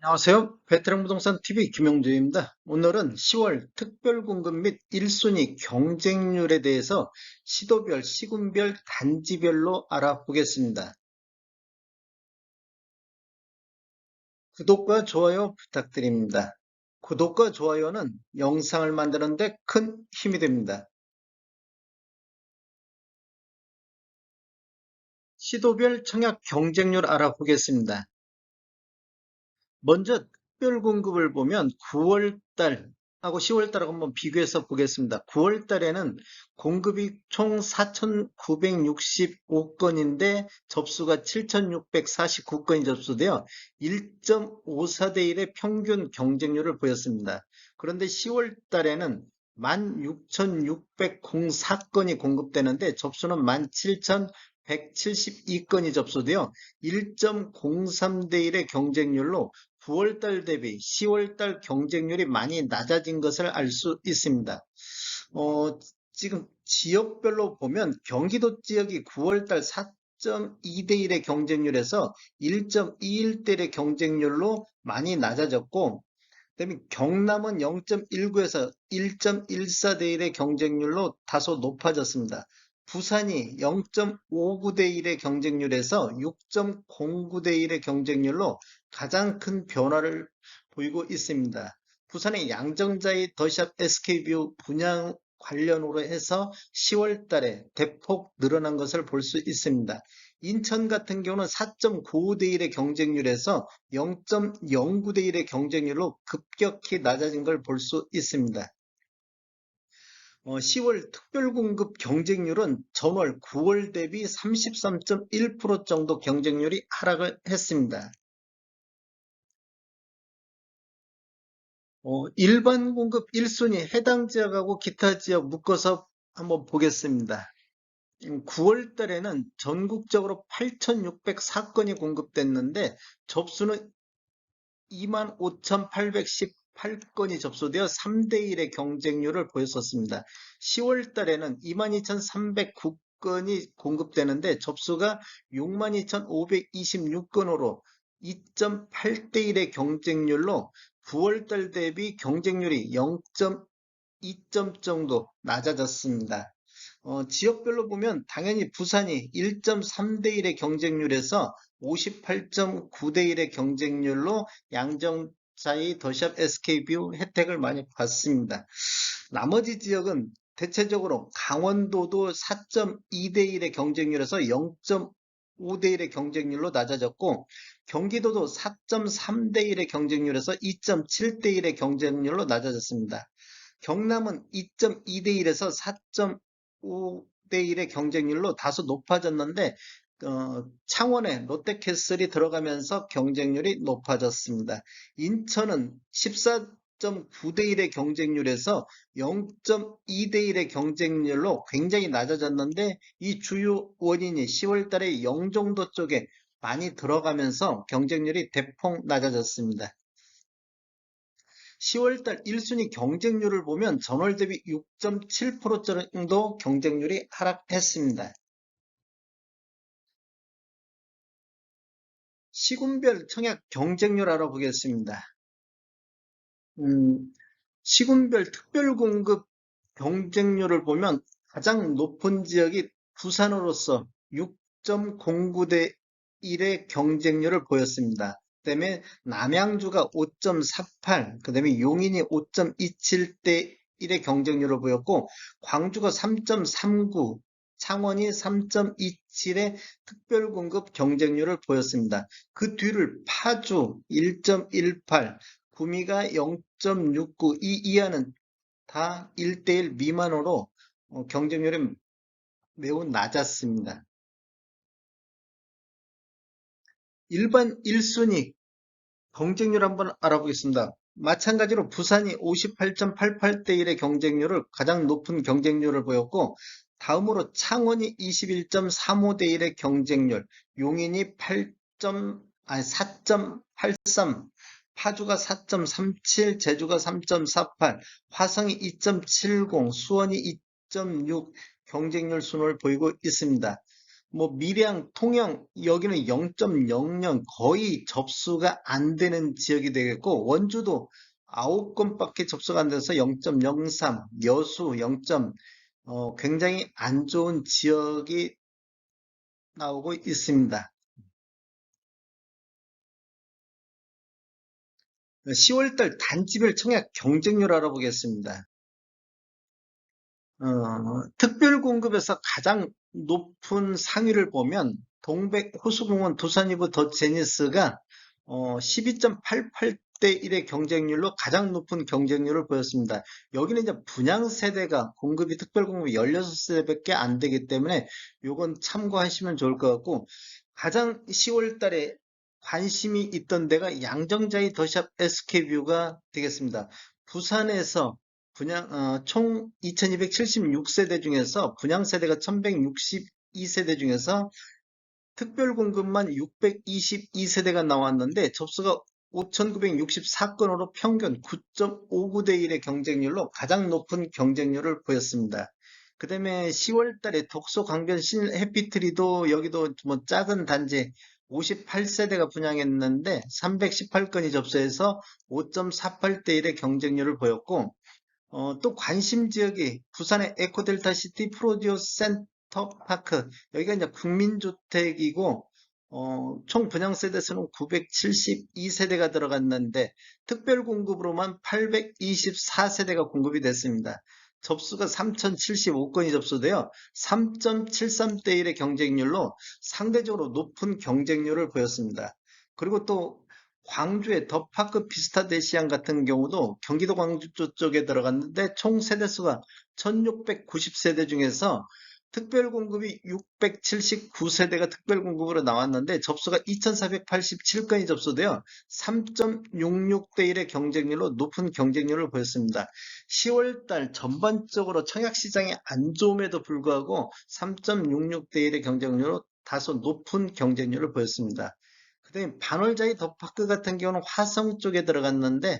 안녕하세요. 베테랑 부동산 TV 김영주입니다. 오늘은 10월 특별 공급 및 1순위 경쟁률에 대해서 시도별, 시군별, 단지별로 알아보겠습니다. 구독과 좋아요 부탁드립니다. 구독과 좋아요는 영상을 만드는 데 큰 힘이 됩니다. 시도별 청약 경쟁률 알아보겠습니다. 먼저 특별 공급을 보면 9월 달하고 10월 달하고 한번 비교해서 보겠습니다. 9월 달에는 공급이 총 4,965건인데 접수가 7,649건이 접수되어 1.54대 1의 평균 경쟁률을 보였습니다. 그런데 10월 달에는 16,604건이 공급되는데 접수는 17,172건이 접수되어 1.03대 1의 경쟁률로 9월달 대비 10월달 경쟁률이 많이 낮아진 것을 알 수 있습니다. 지금 지역별로 보면 경기도 지역이 9월달 4.2대 1의 경쟁률에서 1.21대 1의 경쟁률로 많이 낮아졌고, 그다음에 경남은 0.19에서 1.14대 1의 경쟁률로 다소 높아졌습니다. 부산이 0.59대 1의 경쟁률에서 6.09대 1의 경쟁률로 가장 큰 변화를 보이고 있습니다. 부산의 양정자의 더샵 SK뷰 분양 관련으로 해서 10월 달에 대폭 늘어난 것을 볼 수 있습니다. 인천 같은 경우는 4.95대 1의 경쟁률에서 0.09대 1의 경쟁률로 급격히 낮아진 걸 볼 수 있습니다. 10월 특별공급 경쟁률은 전월 9월 대비 33.1% 정도 경쟁률이 하락을 했습니다. 일반 공급 1순위 해당 지역하고 기타 지역 묶어서 한번 보겠습니다. 9월 달에는 전국적으로 8,604건이 공급됐는데 접수는 25,818건이 접수되어 3대 1의 경쟁률을 보였었습니다. 10월 달에는 22,309건이 공급되는데 접수가 62,526건으로 2.8대 1의 경쟁률로 9월 달 대비 경쟁률이 0.2점 정도 낮아졌습니다. 지역별로 보면 당연히 부산이 1.3대 1의 경쟁률에서 58.9대 1의 경쟁률로 양정자의 더샵 SK뷰 혜택을 많이 받습니다. 나머지 지역은 대체적으로 강원도도 4.2대 1의 경쟁률에서 0.5대 1의 경쟁률로 낮아졌고, 경기도도 4.3대 1의 경쟁률에서 2.7대 1의 경쟁률로 낮아졌습니다. 경남은 2.2대 1에서 4.5대 1의 경쟁률로 다소 높아졌는데, 창원에 롯데캐슬이 들어가면서 경쟁률이 높아졌습니다. 인천은 14.9대 1의 경쟁률에서 0.2대 1의 경쟁률로 굉장히 낮아졌는데, 이 주요 원인이 10월 달에 영종도 쪽에 많이 들어가면서 경쟁률이 대폭 낮아졌습니다. 10월달 1순위 경쟁률을 보면 전월 대비 6.7% 정도 경쟁률이 하락했습니다. 시군별 청약 경쟁률 알아보겠습니다. 음, 시군별 특별공급 경쟁률을 보면 가장 높은 지역이 부산으로서 6.09대 1의 경쟁률을 보였습니다. 그다음에 남양주가 5.48, 그다음에 용인이 5.27대 1의 경쟁률을 보였고, 광주가 3.39, 창원이 3.27의 특별공급 경쟁률을 보였습니다. 그 뒤를 파주 1.18, 구미가 0.69, 이 이하는 다 1대1 미만으로 경쟁률이 매우 낮았습니다. 일반 1순위 경쟁률 한번 알아보겠습니다. 마찬가지로 부산이 58.88대 1의 경쟁률을 가장 높은 경쟁률을 보였고, 다음으로 창원이 21.35대 1의 경쟁률, 용인이 4.83, 파주가 4.37, 제주가 3.48, 화성이 2.70, 수원이 2.6 경쟁률 순을 보이고 있습니다. 뭐 밀양, 통영 여기는 0.00 거의 접수가 안 되는 지역이 되겠고 원주도 9건밖에 접수가 안 돼서 0.03, 여수 0. 굉장히 안 좋은 지역이 나오고 있습니다. 10월달 단지별 청약 경쟁률 알아보겠습니다. 특별 공급에서 가장 높은 상위를 보면 동백 호수공원 두산이브 더 제니스가 12.88대 1의 경쟁률로 가장 높은 경쟁률을 보였습니다. 여기는 이제 분양 세대가 공급이 특별 공급이 16세대밖에 안 되기 때문에 요건 참고하시면 좋을 것 같고 가장 10월 달에 관심이 있던 데가 양정자이 더샵 SK뷰가 되겠습니다. 부산에서 총 2276세대 중에서 분양세대가 1162세대 중에서 특별 공급만 622세대가 나왔는데 접수가 5964건으로 평균 9.59대 1의 경쟁률로 가장 높은 경쟁률을 보였습니다. 그 다음에 10월 달에 독소 강변 신 해피트리도 여기도 뭐 작은 단지 58세대가 분양했는데 318건이 접수해서 5.48대 1의 경쟁률을 보였고 또 관심 지역이 부산의 에코델타시티 프로듀스 센터파크 여기가 이제 국민주택이고 총 분양 세대수는 972세대가 들어갔는데 특별 공급으로만 824세대가 공급이 됐습니다. 접수가 3075건이 접수되어 3.73대 1의 경쟁률로 상대적으로 높은 경쟁률을 보였습니다. 그리고 또 광주의 더파크 비스타데시안 같은 경우도 경기도 광주 쪽에 들어갔는데 총 세대수가 1690세대 중에서 특별 공급이 679세대가 특별 공급으로 나왔는데 접수가 2487건이 접수되어 3.66대 1의 경쟁률로 높은 경쟁률을 보였습니다. 10월 달 전반적으로 청약 시장이 안 좋음에도 불구하고 3.66대 1의 경쟁률로 다소 높은 경쟁률을 보였습니다. 그다음에 반월자이 더파크 같은 경우는 화성 쪽에 들어갔는데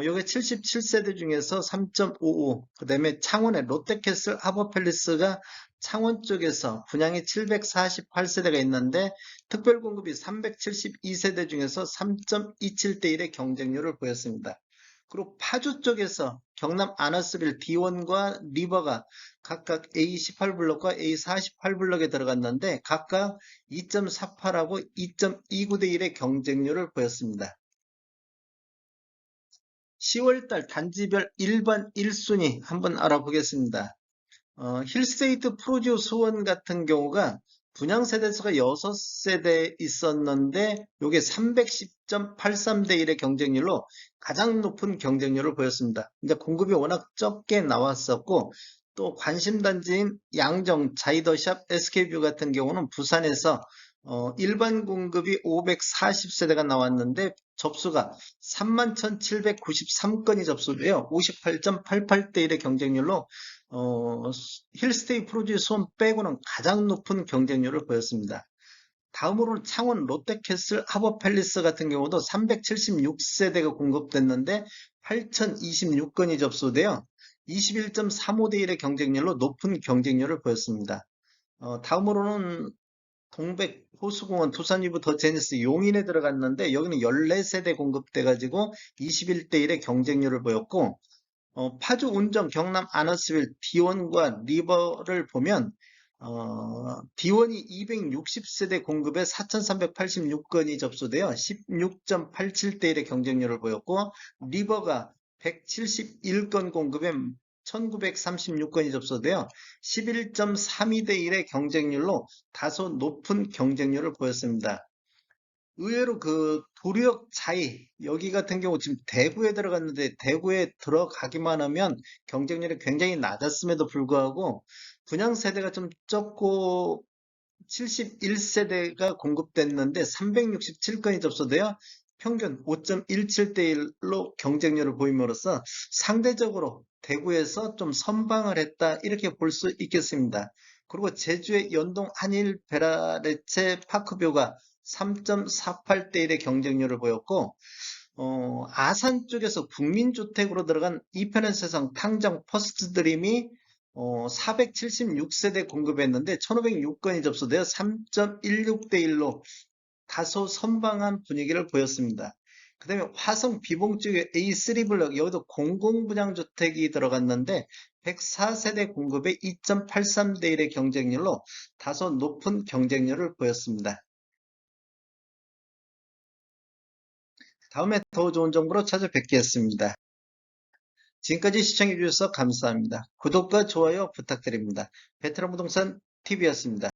여기 77세대 중에서 3.55, 그다음에 창원의 롯데캐슬 하버팰리스가 창원 쪽에서 분양이 748세대가 있는데 특별 공급이 372세대 중에서 3.27대 1의 경쟁률을 보였습니다. 그리고 파주 쪽에서 경남 아너스빌 D1과 리버가 각각 A18블럭과 A48블럭에 들어갔는데 각각 2.48하고 2.29대 1의 경쟁률을 보였습니다. 10월달 단지별 일반 1순위 한번 알아보겠습니다. 힐스테이트 프로지오 수원 같은 경우가 분양 세대수가 6세대 있었는데 이게 310.83대 1의 경쟁률로 가장 높은 경쟁률을 보였습니다. 이제 공급이 워낙 적게 나왔었고 또 관심 단지인 양정, 자이더샵, SK뷰 같은 경우는 부산에서 일반 공급이 540세대가 나왔는데 접수가 31,793건이 접수되어 58.88대 1의 경쟁률로 힐스테이 프로듀 수원 빼고는 가장 높은 경쟁률을 보였습니다. 다음으로는 창원 롯데캐슬 하버팰리스 같은 경우도 376세대가 공급됐는데 8,026건이 접수되어 21.35대 1의 경쟁률로 높은 경쟁률을 보였습니다. 다음으로는 동백 호수공원 두산이브 더 제니스 용인에 들어갔는데 여기는 14세대 공급돼가지고 21대 1의 경쟁률을 보였고 파주 운정 경남 아너스빌 D1과 리버를 보면 D1이 260세대 공급에 4,386건이 접수되어 16.87대 1의 경쟁률을 보였고 리버가 171건 공급에 1936건이 접수되어 11.32대 1의 경쟁률로 다소 높은 경쟁률을 보였습니다. 의외로 그 도력 차이, 여기 같은 경우 지금 대구에 들어갔는데 대구에 들어가기만 하면 경쟁률이 굉장히 낮았음에도 불구하고 분양 세대가 좀 적고 71세대가 공급됐는데 367건이 접수되어 평균 5.17대 1로 경쟁률을 보임으로써 상대적으로 대구에서 좀 선방을 했다 이렇게 볼 수 있겠습니다. 그리고 제주의 연동 한일 베라레체 파크뷰가 3.48대 1의 경쟁률을 보였고 아산 쪽에서 국민주택으로 들어간 이편한 세상 탕정 퍼스트 드림이 476세대 공급했는데 1506건이 접수되어 3.16대 1로 다소 선방한 분위기를 보였습니다. 그 다음에 화성 비봉 쪽에 A3 블럭, 여기도 공공분양주택이 들어갔는데 104세대 공급에 2.83대 1의 경쟁률로 다소 높은 경쟁률을 보였습니다. 다음에 더 좋은 정보로 찾아뵙겠습니다. 지금까지 시청해주셔서 감사합니다. 구독과 좋아요 부탁드립니다. 베테랑 부동산 TV였습니다.